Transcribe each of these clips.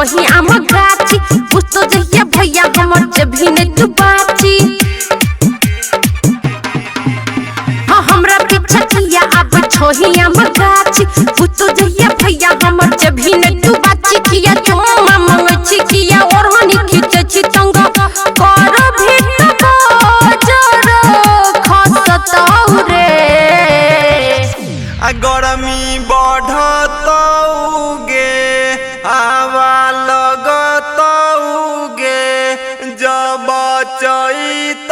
छोही आम गाची बुझ तो जहिया भैया हमर जभी ने तू बाची हाँ हमरा पीछा किया अब छोही आम गाची बुझ तो जहिया भैया हमर जभी ने तू बाची किया चुम्मा मंगची किया और हनी खींचची तंग कर भेट बजर खसतौ रे गरमी बढ़तौगे हवा लगतौगे जब चैत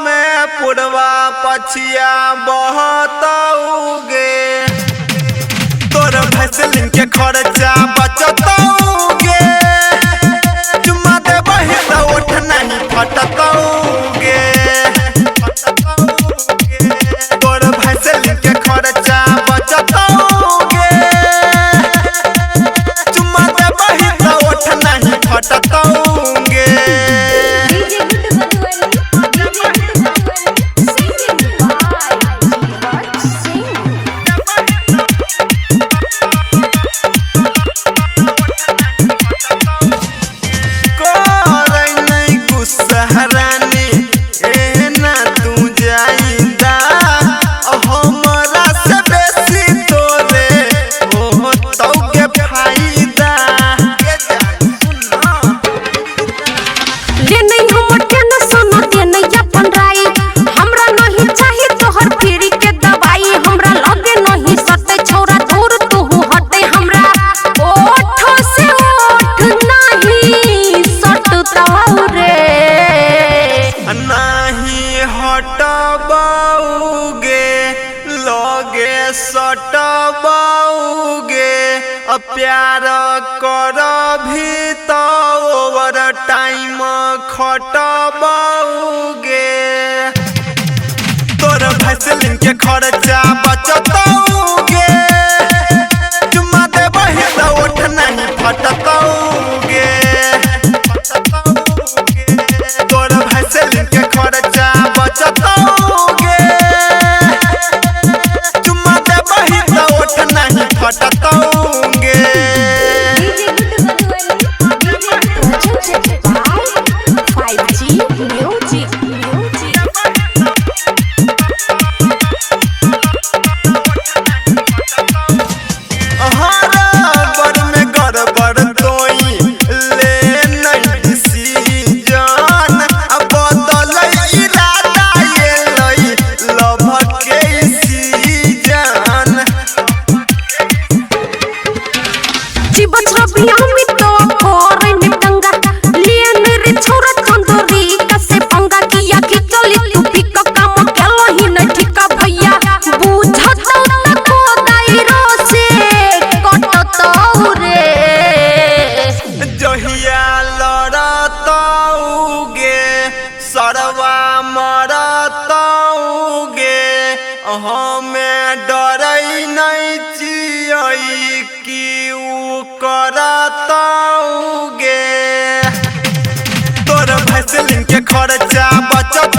में पुरवा पछिया बहतौगे तोर भैसलिन के खर्चा बचतौगे चुम्मा देबही त ओठ नहीं फटतौगे तोर भैसलिन के खर्चा बचतौगे चुम्मा देबही त ओठ नहीं फटतौगे हटबौगे लगे सटबौगे प्यार कर भी तो ओवर टाइम खटबौगे तोर भैसलिन के खर्चा बचतौगे चुम्मा देबही त ओठ नहीं फटतौगे तोर भैसलिन के खर्चा बचतौगे चुम्मा देबही त ओठ नहीं फटतौगे सरवा मरतौगे हमें डरै नहीं छियै कि उ करतौगे तोर भैसलिन के खर्चा बचत